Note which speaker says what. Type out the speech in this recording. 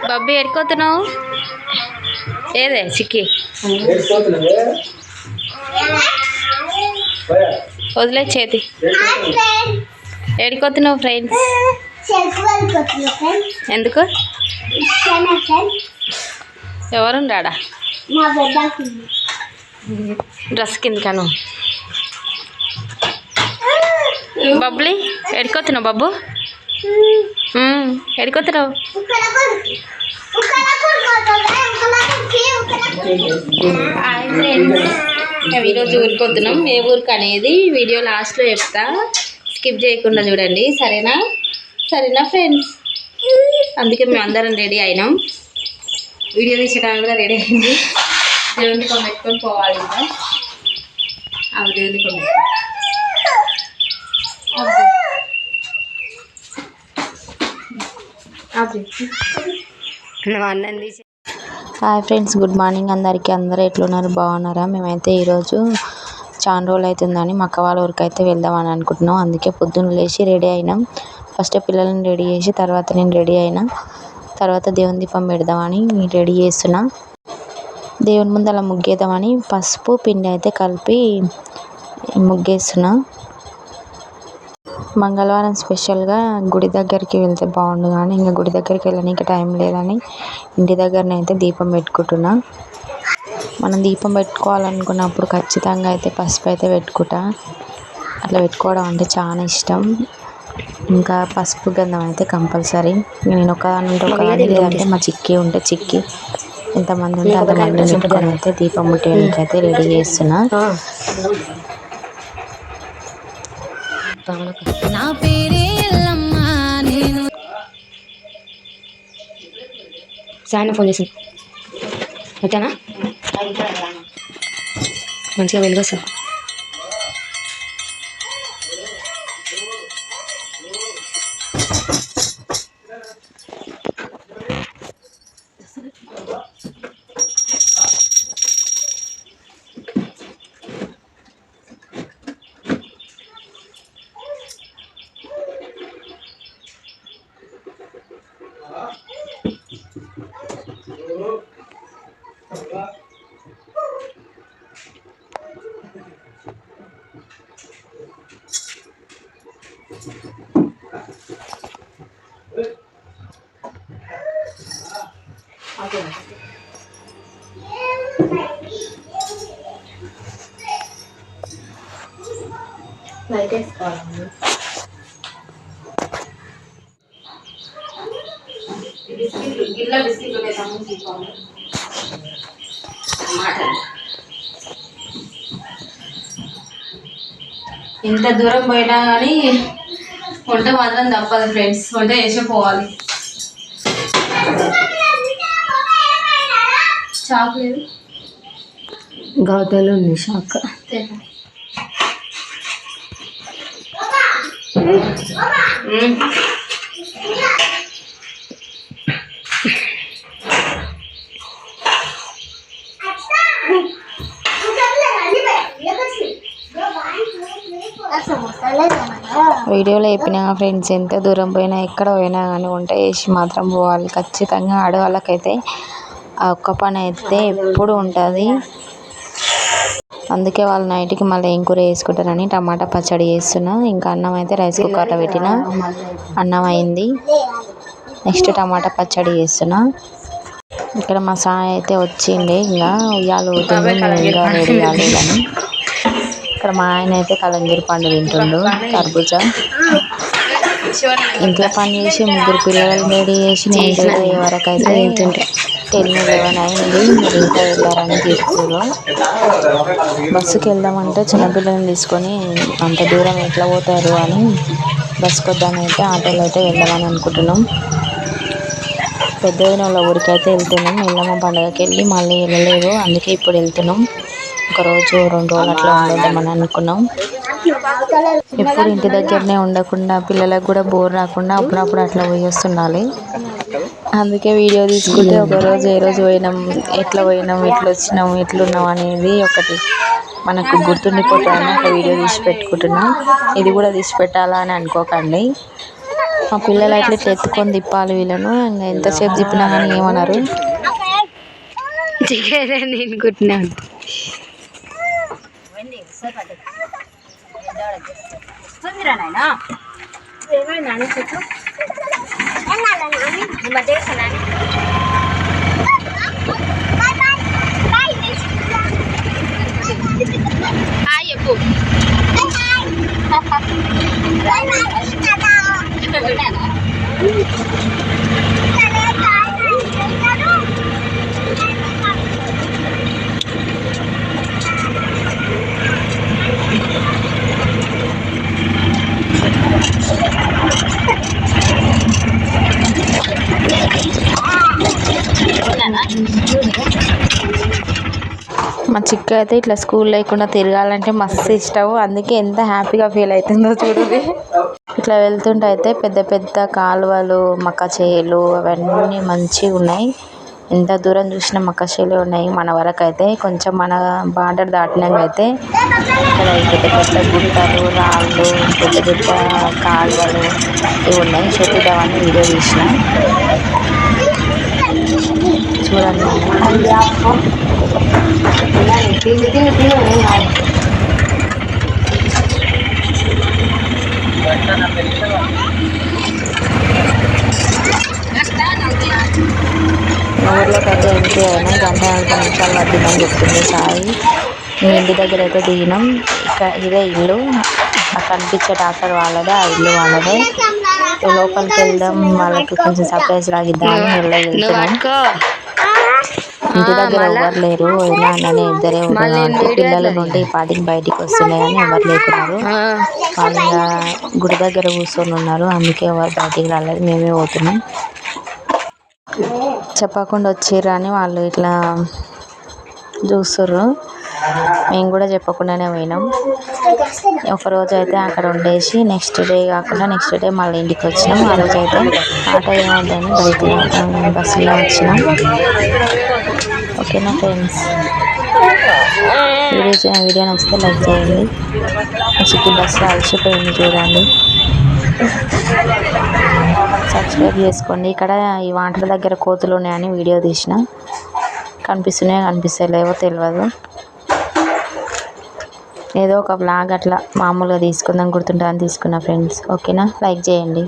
Speaker 1: బబ్బీ ఎడుకోతున్నావు ఏదే చిక్కి వదిలే చేతి ఎడుకోతున్నావు ఫ్రెండ్స్ ఎందుకు ఎవరుండాడా డ్రెస్ కింద కను బబ్బులి ఎడుకోతున్నావు బబ్బు ఎడుకోతున్నావు ఈరోజు ఊరికొద్దున్నాం ఏ ఊరికి అనేది వీడియో లాస్ట్లో చెప్తా స్కిప్ చేయకుండా చూడండి సరేనా సరేనా ఫ్రెండ్స్ అందుకే మేము అందరం రెడీ అయినాం వీడియో తీసేటానికి కూడా రెడీ అయింది దేవుని కొమ్మెట్టుకొని పోవాలి ఇంకా అవి దేవుని కొమ్మెట్టుకొని హాయ్ ఫ్రెండ్స్ గుడ్ మార్నింగ్ అందరికీ అందరూ ఎట్లున్నారు బాగున్నారా మేమైతే ఈరోజు చాలా రోజులు అవుతుందని మా అక్క వాళ్ళ ఊరికి అయితే వెళ్దామని అనుకుంటున్నాం అందుకే పొద్దున్న లేచి రెడీ అయినాం ఫస్ట్ పిల్లల్ని రెడీ చేసి తర్వాత నేను రెడీ అయినా తర్వాత దేవుని దీపం పెడదామని రెడీ చేస్తున్నా దేవుని ముందు అలా ముగ్గేద్దామని పసుపు పిండి అయితే కలిపి ముగ్గేస్తున్నా మంగళవారం స్పెషల్గా గుడి దగ్గరికి వెళ్తే బాగుండు కానీ ఇంకా గుడి దగ్గరికి వెళ్ళడానికి టైం లేదని ఇంటి దగ్గరనైతే దీపం పెట్టుకుంటున్నా మనం దీపం పెట్టుకోవాలనుకున్నప్పుడు ఖచ్చితంగా అయితే పసుపు అయితే పెట్టుకుంటా అట్లా పెట్టుకోవడం అంటే చాలా ఇష్టం ఇంకా పసుపు గంధం అయితే కంపల్సరీ నేను ఒకదాని ఉంటే ఒకదాని లేదంటే మా చిక్కి ఉంటే చిక్కి ఎంతమంది ఉంటే అంతమంది పెట్టుకొని అయితే దీపం ముట్టేయడానికి అయితే రెడీ చేస్తున్నా నా పేరే నేను సాయన ఫోన్ చేసి ఓకేనా మంచిగా వెలుగొస్తా లైట్ వేసుకోవాలి గిల్ల బిస్కెట్లు వేసాము తీసుకోవాలి ఇంత దూరం పోయినా కానీ వంట మాత్రం తప్పదు ఫ్రెండ్స్ వంట చేసే పోవాలి చాక్లేదు గౌతలు ఉంది షాక్ వీడియోలో చెప్పిన ఫ్రెండ్స్ ఎంత దూరం పోయినా ఎక్కడ పోయినా కానీ వంట చేసి మాత్రం పోవాలి ఖచ్చితంగా ఆడవాళ్ళకైతే ఆ ఒక్క పని అయితే ఎప్పుడు ఉంటుంది అందుకే వాళ్ళు నైట్కి మళ్ళీ ఏం కూర వేసుకుంటారని టమాటా పచ్చడి చేస్తున్నా ఇంకా అన్నం అయితే రైస్ కుక్కర్లో పెట్టిన అన్నం అయింది నెక్స్ట్ టమాటా పచ్చడి చేస్తున్నా ఇక్కడ మా సాయి అయితే వచ్చిండే ఇంకా ఉయ్యాలు ఊతుంది ఇంకా రెడీ కాలేదని ఇక్కడ మా ఆయన అయితే కలంజీరి పండు తింటుండు కర్బూజా ఇంట్లో పని చేసి ముగ్గురు పిల్లలు రెడీ చేసి నేను రెడీ అయ్యే వరకు అయితే 10-11 అయింది మీరు ఇంకా వెళ్ళారని తీసుకురు బస్సుకి వెళ్దామంటే చిన్నపిల్లల్ని తీసుకొని అంత దూరం ఎట్లా పోతారు అని బస్సుకి వద్దామని అయితే ఆటోలో అయితే వెళ్దామని అనుకుంటున్నాం పెద్దదిన వాళ్ళ ఊరికి అయితే వెళ్తున్నాం ఎల్లమ్మ పండుగకి వెళ్ళి మళ్ళీ వెళ్ళలేదు అందుకే ఇప్పుడు వెళ్తున్నాం ఒకరోజు 2 రోజులు అట్లా ఉండొద్దామని అనుకున్నాం ఎప్పుడు ఇంటి దగ్గరనే ఉండకుండా పిల్లలకు కూడా బోర్ రాకుండా అప్పుడప్పుడు అట్లా పోయి వస్తుండాలి అందుకే వీడియో తీసుకుంటే ఒకరోజు ఏ రోజు పోయినాం ఎట్లా పోయినాం ఎట్లా వచ్చినాం ఎట్లున్నాం అనేది ఒకటి మనకు గుర్తుండిపోతుందని ఒక వీడియో తీసి పెట్టుకుంటున్నాం ఇది కూడా తీసి పెట్టాలా అని అనుకోకండి మా పిల్లలు అట్లా ఇట్లా ఎత్తుకొని తిప్పాలి వీళ్ళను. ఇంకా ఎంతసేపు తిప్పినా కానీ ఏమన్నారు.
Speaker 2: నేను కుట్టినాను.
Speaker 1: మా చిక్క అయితే ఇట్లా స్కూల్ లేకుండా తిరగాలంటే మస్తు ఇష్టం. అందుకే ఎంత హ్యాపీగా ఫీల్ అవుతుందో చూడండి. ఇట్లా వెళ్తుంటే అయితే పెద్ద పెద్ద కాలువలు, మక్క చేలు అవన్నీ మంచిగా ఉన్నాయి. ఎంత దూరం చూసినా మక్క చేలే ఉన్నాయి. మన వరకు అయితే కొంచెం మన బార్డర్ దాటినాక అయితే ఇక్కడ పెద్ద పెద్ద గుట్టలు, రాళ్ళు, పెద్ద పెద్ద కాలువలు ఇవి ఉన్నాయి. చూపిద్దామని వీడియో తీసిన చూడండి. ఊర్లోకి అయితే ఎంట్రీ అయినా గంట 40 నిమిషాలు పట్టిందని చెప్తుంది సాయి. మీ ఇంటి దగ్గర అయితే దిగినాం. ఇక్కడ ఇదే ఇల్లు, కనిపించే డాక్టర్ వాళ్ళదే, ఆ ఇల్లు వాళ్ళదే. లోపలికి వెళ్దాం, వాళ్ళకి కొంచెం సర్ప్రైజ్ లాగిద్దామని వెళ్తున్నాం. ఇంటి దగ్గర ఎవరు లేరు, ఇలా అన్ననే ఇద్దరే ఉన్నారు. పిల్లల నుండి పాటికి బయటికి వస్తున్నాయి కానీ ఎవరు లేకున్నారు. వాళ్ళు ఇంకా గుడి దగ్గర కూర్చొని ఉన్నారు, అందుకే ఎవరు బయటికి రాలేదు. మేమే పోతున్నాం. చెప్పకుండా వచ్చిర్రు అని వాళ్ళు ఇట్లా చూస్తుర్రు. మేము కూడా చెప్పకుండానే పోయినాం. ఒకరోజు అయితే అక్కడ ఉండేసి నెక్స్ట్ డే కాకుండా నెక్స్ట్ డే మళ్ళీ ఇంటికి వచ్చినాం. ఆ రోజు అయితే ఆటో ఏమవుతుందని బయట బస్సులో వచ్చినాం. ఓకేనా ఫ్రెండ్స్, వీడియో నచ్చితే లైక్ చేయండి. చిక్కి బస్సులో అలసిపోయింది చూడండి. సబ్స్క్రైబ్ చేసుకోండి. ఇక్కడ ఈ వాటర్ దగ్గర కోతులు ఉన్నాయని వీడియో తీసిన. కనిపిస్తున్నాయో కనిపిస్తలేవో తెలియదు. ఏదో ఒక బ్లాగ్ అట్లా మామూలుగా తీసుకుందాం గుర్తుంటుందని తీసుకున్నా ఫ్రెండ్స్. ఓకేనా, లైక్ చేయండి.